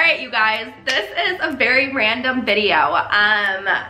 Alright, you guys, this is a very random video.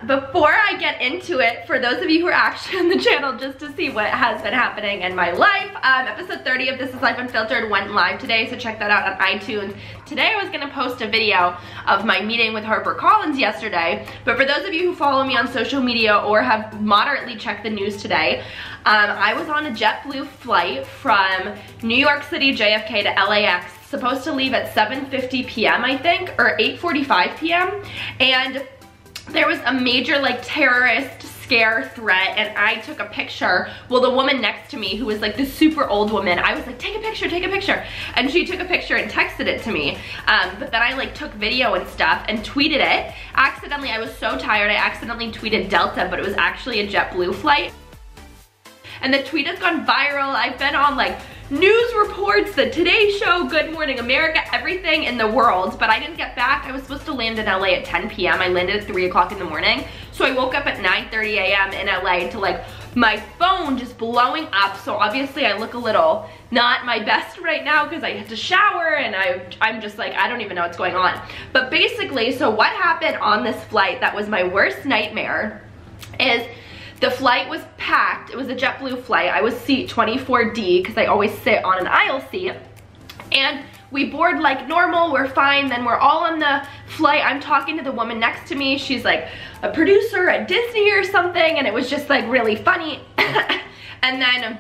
Before I get into it, for those of you who are actually on the channel just to see what has been happening in my life, episode 30 of This Is Life Unfiltered went live today, so check that out on iTunes. Today I was going to post a video of my meeting with HarperCollins yesterday, but for those of you who follow me on social media or have moderately checked the news today, I was on a JetBlue flight from New York City JFK to LAX, supposed to leave at 7:50 p.m. I think, or 8:45 p.m. and there was a major like terrorist scare threat, and I took a picture. Well, the woman next to me, who was like this super old woman, I was like, take a picture, and she took a picture and texted it to me, but then I like took video and stuff and tweeted it accidentally. I was so tired, I accidentally tweeted Delta, but it was actually a JetBlue flight, and the tweet has gone viral. I've been on like news reports, the Today Show, Good Morning America, everything in the world, but I didn't get back. I was supposed to land in LA at 10 p.m. I landed at 3 o'clock in the morning, so I woke up at 9:30 a.m. in LA to like my phone just blowing up. So obviously I look a little not my best right now because I had to shower, and I'm just like, I don't even know what's going on. But basically, so what happened on this flight that was my worst nightmare is the flight was packed. It was a JetBlue flight. I was seat 24D because I always sit on an aisle seat. And we board like normal, we're fine. Then we're all on the flight. I'm talking to the woman next to me. She's like a producer at Disney or something, and it was just like really funny. And then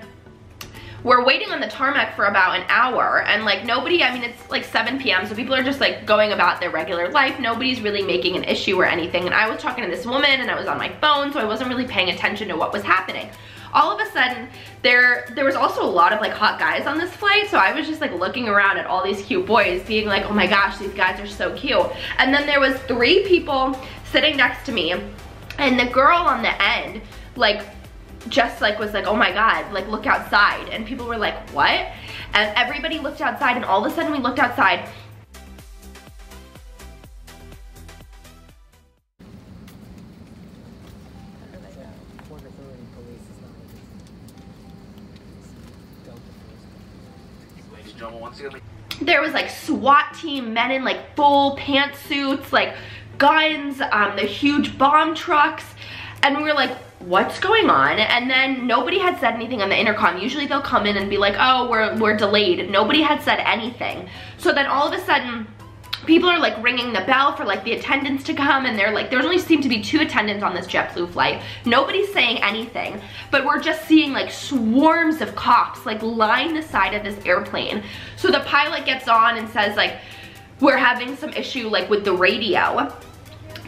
we're waiting on the tarmac for about an hour, and like nobody, I mean, it's like 7 p.m. so people are just like going about their regular life. Nobody's really making an issue or anything, and I was talking to this woman and I was on my phone, so I wasn't really paying attention to what was happening. All of a sudden, there was also a lot of like hot guys on this flight, so I was just like looking around at all these cute boys being like, oh my gosh, these guys are so cute. And then there was 3 people sitting next to me, and the girl on the end like just like was like, oh my god, like look outside, and people were like, what? And everybody looked outside, and all of a sudden we looked outside. There was like SWAT team men in like full pantsuits, like guns, the huge bomb trucks, and we were like, what's going on? And then nobody had said anything on the intercom. Usually they'll come in and be like, oh, we're delayed. Nobody had said anything. So then all of a sudden, people are like ringing the bell for like the attendants to come, and they're like, there's only seemed to be 2 attendants on this JetBlue flight. Nobody's saying anything, but we're just seeing like swarms of cops like line the side of this airplane. So the pilot gets on and says like, we're having some issue like with the radio.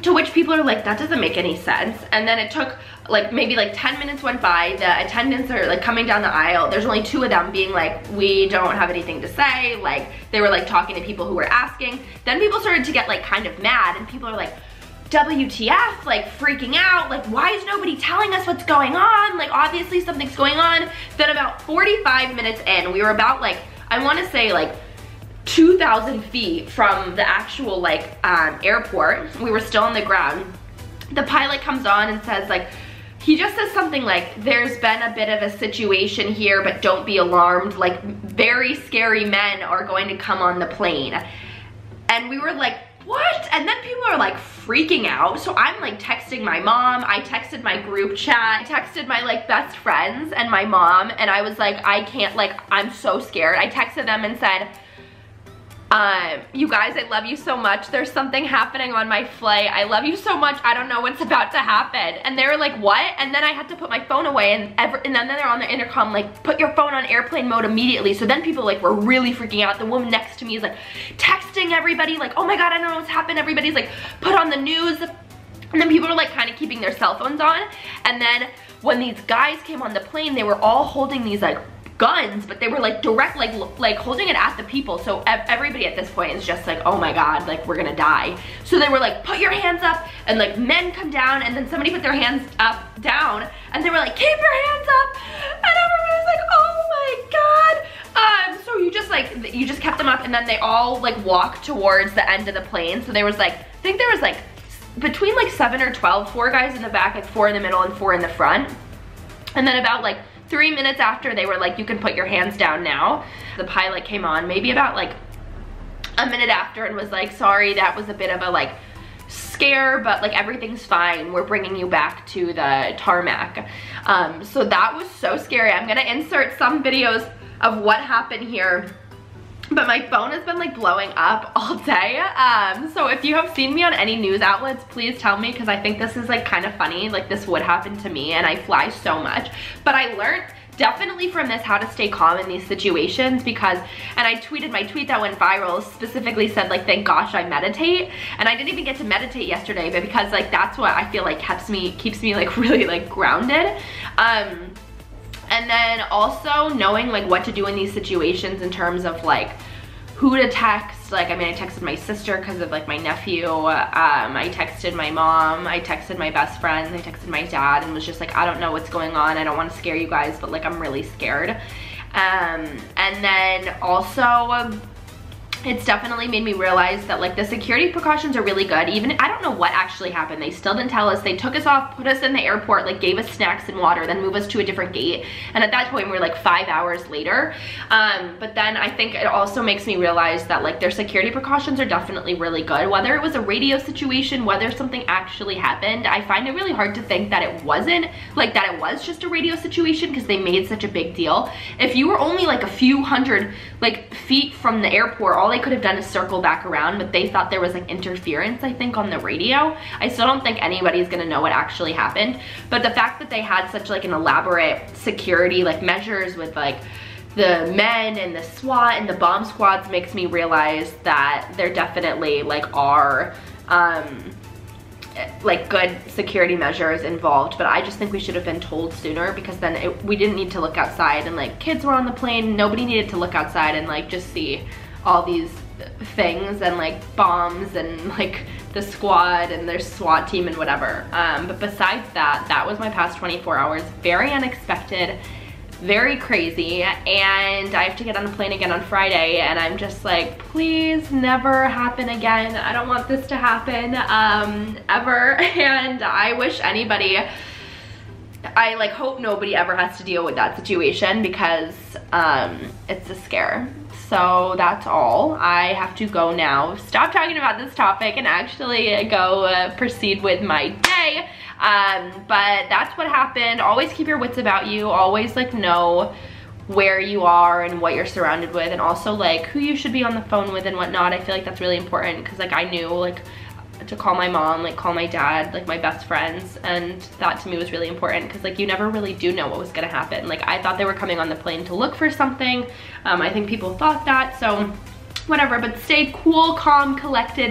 To which people are like, that doesn't make any sense. And then it took like maybe like 10 minutes went by. The attendants are like coming down the aisle. There's only 2 of them being like, we don't have anything to say. Like they were like talking to people who were asking. Then people started to get like kind of mad, and people are like, WTF, like freaking out. Like, why is nobody telling us what's going on? Like obviously something's going on. Then about 45 minutes in, we were about like, I want to say like 2,000 feet from the actual like airport. We were still on the ground. The pilot comes on and says like, he just says something like, there's been a bit of a situation here, but don't be alarmed, like very scary men are going to come on the plane. And we were like, what? And then people are like freaking out. So I'm like texting my mom, I texted my group chat, I texted my like best friends and my mom, and I was like, I can't, like I'm so scared. I texted them and said, you guys, I love you so much. There's something happening on my flight. I love you so much. I don't know what's about to happen. And they were like, what? And then I had to put my phone away, and then they're on the intercom like, put your phone on airplane mode immediately. So then people like were really freaking out. The woman next to me is like texting everybody like, oh my god, I don't know what's happened. Everybody's like, put on the news. And then people were like kind of keeping their cell phones on. And then when these guys came on the plane, they were all holding these like guns, but they were like direct, like holding it at the people. So everybody at this point is just like, oh my god, like we're gonna die. So they were like, put your hands up, and like men come down, and then somebody put their hands up, down, and they were like, keep your hands up, and everybody was like, oh my god. So you just kept them up, and then they all like walked towards the end of the plane. So there was like, I think there was like between like 7 or 12, 4 guys in the back, like 4 in the middle and 4 in the front. And then about like 3 minutes after, they were like, you can put your hands down now. The pilot came on, maybe about like a minute after and was like, sorry, that was a bit of a like scare, but like everything's fine. We're bringing you back to the tarmac. So that was so scary. I'm gonna insert some videos of what happened here. But my phone has been like blowing up all day. So if you have seen me on any news outlets, please tell me, because I think this is like kind of funny. Like this would happen to me and I fly so much. But I learned definitely from this how to stay calm in these situations, because, and I tweeted, my tweet that went viral specifically said like, thank gosh I meditate. And I didn't even get to meditate yesterday, but because like that's what I feel like keeps me like really like grounded. And then also knowing like what to do in these situations in terms of like who to text. Like, I mean, I texted my sister because of like my nephew. I texted my mom. I texted my best friend. I texted my dad and was just like, I don't know what's going on. I don't want to scare you guys, but like I'm really scared. And then also, it's definitely made me realize that like the security precautions are really good. Even, I don't know what actually happened. They still didn't tell us. They took us off, put us in the airport, like gave us snacks and water, then move us to a different gate. And at that point we were like 5 hours later. But then I think it also makes me realize that like their security precautions are definitely really good. Whether it was a radio situation, whether something actually happened, I find it really hard to think that it wasn't, like that it was just a radio situation, because they made such a big deal. If you were only like a few hundred like feet from the airport, all they could have done is circle back around, but they thought there was like interference, I think, on the radio. I still don't think anybody's gonna know what actually happened, but the fact that they had such like an elaborate security like measures with like the men and the SWAT and the bomb squads makes me realize that there definitely like are like good security measures involved. But I just think we should have been told sooner, because then we didn't need to look outside and like kids were on the plane. Nobody needed to look outside and like just see all these things and like bombs and like the squad and their SWAT team and whatever. But besides that, that was my past 24 hours. Very unexpected, very crazy, and I have to get on a plane again on Friday, and I'm just like, please never happen again. I don't want this to happen ever. And I wish anybody, I like hope nobody ever has to deal with that situation, because it's a scare. So that's all. I have to go now, stop talking about this topic, and actually go proceed with my day. But that's what happened. Always keep your wits about you. Always like know where you are and what you're surrounded with, and also like who you should be on the phone with and whatnot. I feel like that's really important, because like I knew like to call my mom, like call my dad, like my best friends, and that to me was really important, because like you never really do know what was gonna happen. Like I thought they were coming on the plane to look for something. I think people thought that, so whatever. But stay cool, calm, collected.